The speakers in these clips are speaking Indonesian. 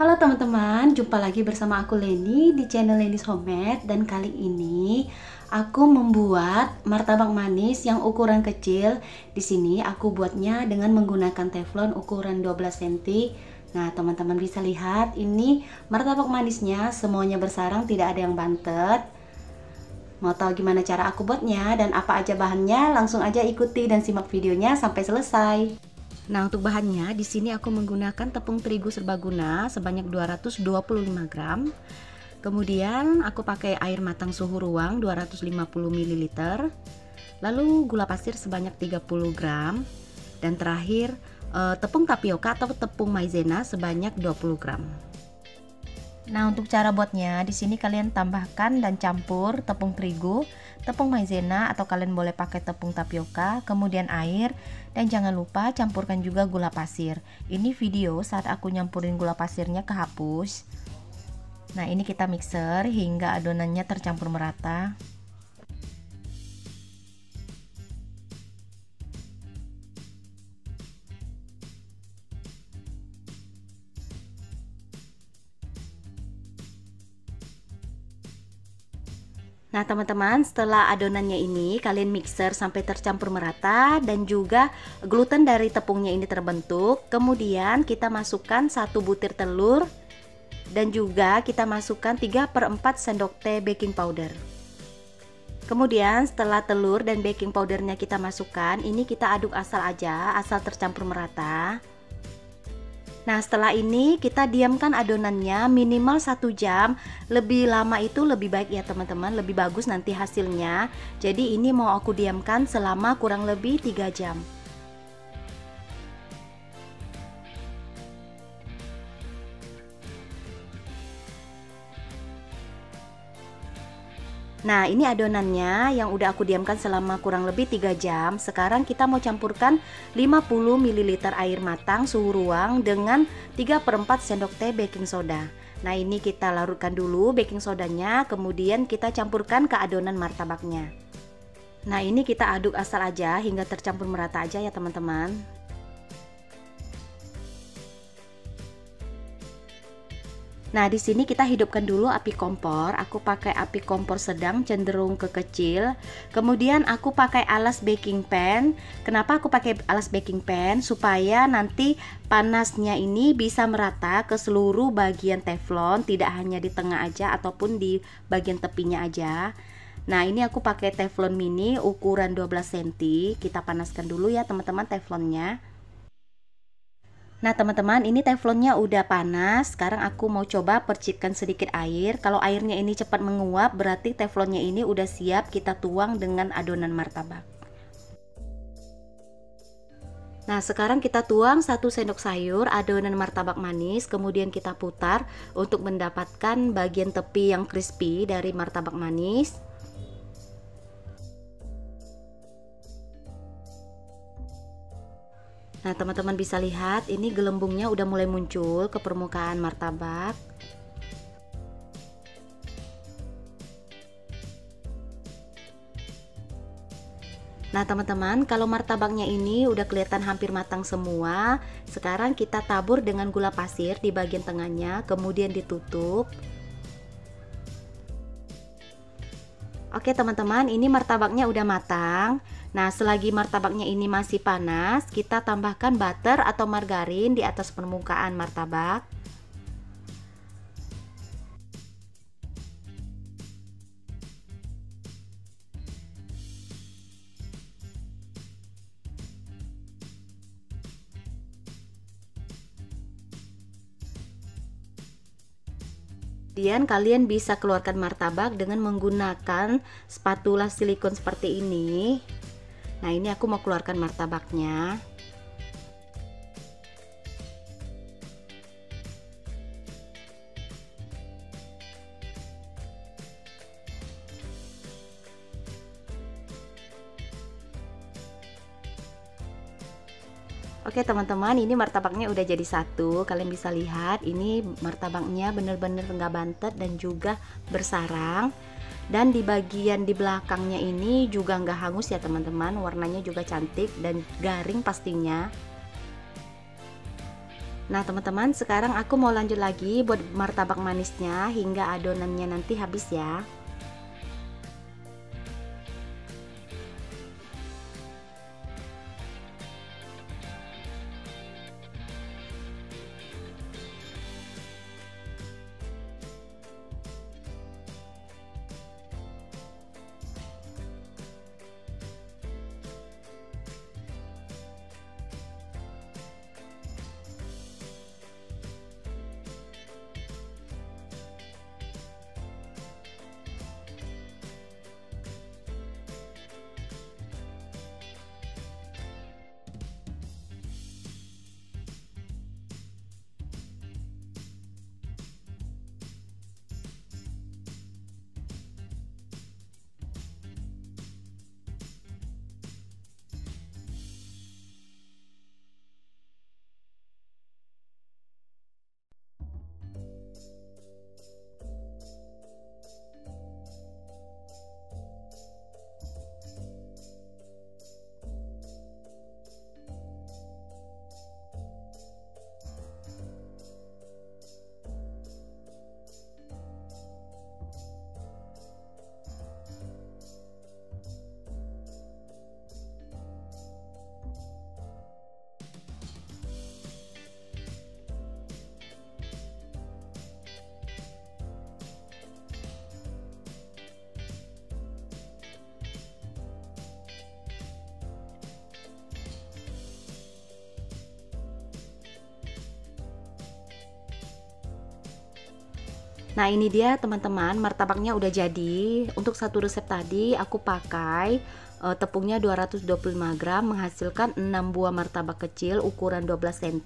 Halo teman-teman, jumpa lagi bersama aku Leni di channel Leni's Homemade. Dan kali ini aku membuat martabak manis yang ukuran kecil. Di sini aku buatnya dengan menggunakan teflon ukuran 12 cm. Nah, teman-teman bisa lihat ini martabak manisnya semuanya bersarang, tidak ada yang bantet. Mau tahu gimana cara aku buatnya dan apa aja bahannya? Langsung aja ikuti dan simak videonya sampai selesai. Nah, untuk bahannya di sini aku menggunakan tepung terigu serbaguna sebanyak 225 gram. Kemudian aku pakai air matang suhu ruang 250 ml. Lalu gula pasir sebanyak 30 gram. Dan terakhir tepung tapioka atau tepung maizena sebanyak 20 gram. Nah, untuk cara buatnya di sini kalian tambahkan dan campur tepung terigu, tepung maizena atau kalian boleh pakai tepung tapioka, kemudian air, dan jangan lupa campurkan juga gula pasir. Ini video saat aku nyampurin gula pasirnya kehapus. Nah, ini kita mixer hingga adonannya tercampur merata. Nah, teman-teman, setelah adonannya ini kalian mixer sampai tercampur merata dan juga gluten dari tepungnya ini terbentuk. Kemudian kita masukkan 1 butir telur dan juga kita masukkan 3/4 sendok teh baking powder. Kemudian setelah telur dan baking powdernya kita masukkan, ini kita aduk asal aja, asal tercampur merata. Nah, setelah ini kita diamkan adonannya minimal 1 jam. Lebih lama itu lebih baik ya teman-teman, lebih bagus nanti hasilnya. Jadi ini mau aku diamkan selama kurang lebih 3 jam. Nah, ini adonannya yang udah aku diamkan selama kurang lebih 3 jam. Sekarang kita mau campurkan 50 ml air matang suhu ruang dengan 3/4 sendok teh baking soda. Nah, ini kita larutkan dulu baking sodanya, kemudian kita campurkan ke adonan martabaknya. Nah, ini kita aduk asal aja hingga tercampur merata aja ya teman-teman. Nah, di sini kita hidupkan dulu api kompor. Aku pakai api kompor sedang cenderung ke kecil. Kemudian aku pakai alas baking pan. Kenapa aku pakai alas baking pan? Supaya nanti panasnya ini bisa merata ke seluruh bagian teflon, tidak hanya di tengah aja ataupun di bagian tepinya aja. Nah, ini aku pakai teflon mini ukuran 12 cm. Kita panaskan dulu ya teman-teman teflonnya. Nah, teman-teman, ini teflonnya udah panas. Sekarang aku mau coba percikkan sedikit air. Kalau airnya ini cepat menguap, berarti teflonnya ini udah siap kita tuang dengan adonan martabak. Nah, sekarang kita tuang 1 sendok sayur adonan martabak manis, kemudian kita putar untuk mendapatkan bagian tepi yang crispy dari martabak manis. Nah, teman-teman bisa lihat ini gelembungnya udah mulai muncul ke permukaan martabak. Nah, teman-teman, kalau martabaknya ini udah kelihatan hampir matang semua, sekarang kita tabur dengan gula pasir di bagian tengahnya, kemudian ditutup. Oke teman-teman, ini martabaknya udah matang. Nah, selagi martabaknya ini masih panas, kita tambahkan butter atau margarin di atas permukaan martabak. Kemudian kalian bisa keluarkan martabak dengan menggunakan spatula silikon seperti ini. Nah, ini aku mau keluarkan martabaknya. Oke teman-teman, ini martabaknya udah jadi satu. Kalian bisa lihat ini martabaknya bener-bener nggak bantet dan juga bersarang. Dan di bagian di belakangnya ini juga nggak hangus ya teman-teman. Warnanya juga cantik dan garing pastinya. Nah teman-teman, sekarang aku mau lanjut lagi buat martabak manisnya hingga adonannya nanti habis ya. Nah ini dia teman-teman, martabaknya udah jadi. Untuk satu resep tadi aku pakai tepungnya 225 gram menghasilkan 6 buah martabak kecil ukuran 12 cm.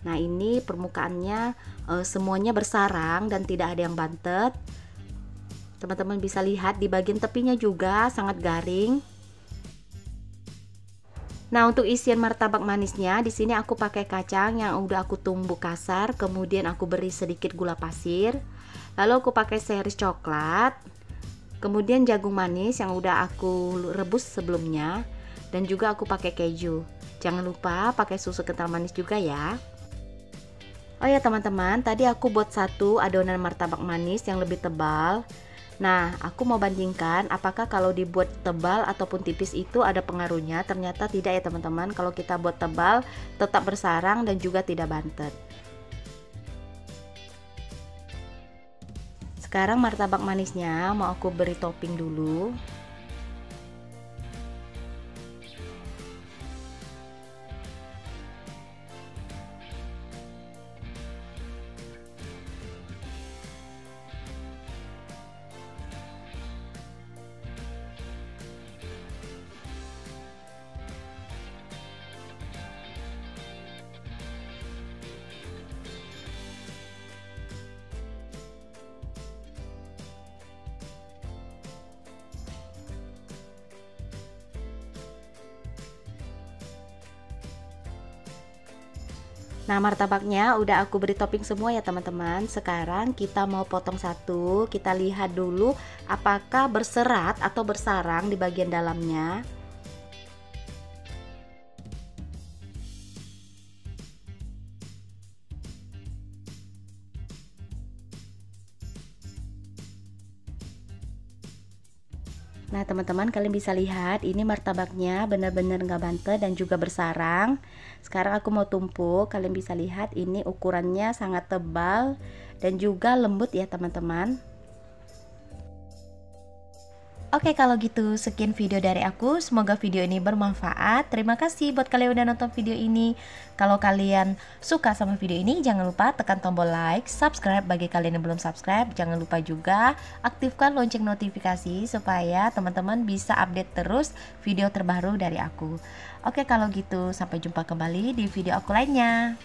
Nah ini permukaannya semuanya bersarang dan tidak ada yang bantet. Teman-teman bisa lihat di bagian tepinya juga sangat garing. Nah, untuk isian martabak manisnya di sini aku pakai kacang yang udah aku tumbuk kasar, kemudian aku beri sedikit gula pasir. Lalu aku pakai series coklat. Kemudian jagung manis yang udah aku rebus sebelumnya dan juga aku pakai keju. Jangan lupa pakai susu kental manis juga ya. Oh ya teman-teman, tadi aku buat satu adonan martabak manis yang lebih tebal. Nah, aku mau bandingkan apakah kalau dibuat tebal ataupun tipis itu ada pengaruhnya. Ternyata tidak ya teman-teman. Kalau kita buat tebal tetap bersarang dan juga tidak bantet. Sekarang martabak manisnya mau aku beri topping dulu. Nah martabaknya udah aku beri topping semua ya teman-teman. Sekarang kita mau potong satu. Kita lihat dulu apakah berserat atau bersarang di bagian dalamnya. Nah teman-teman, kalian bisa lihat ini martabaknya benar-benar nggak bantet dan juga bersarang. Sekarang aku mau tumpuk. Kalian bisa lihat ini ukurannya sangat tebal dan juga lembut ya teman-teman. Oke kalau gitu sekian video dari aku, semoga video ini bermanfaat. Terima kasih buat kalian udah nonton video ini. Kalau kalian suka sama video ini jangan lupa tekan tombol like, subscribe bagi kalian yang belum subscribe. Jangan lupa juga aktifkan lonceng notifikasi supaya teman-teman bisa update terus video terbaru dari aku. Oke kalau gitu sampai jumpa kembali di video aku lainnya.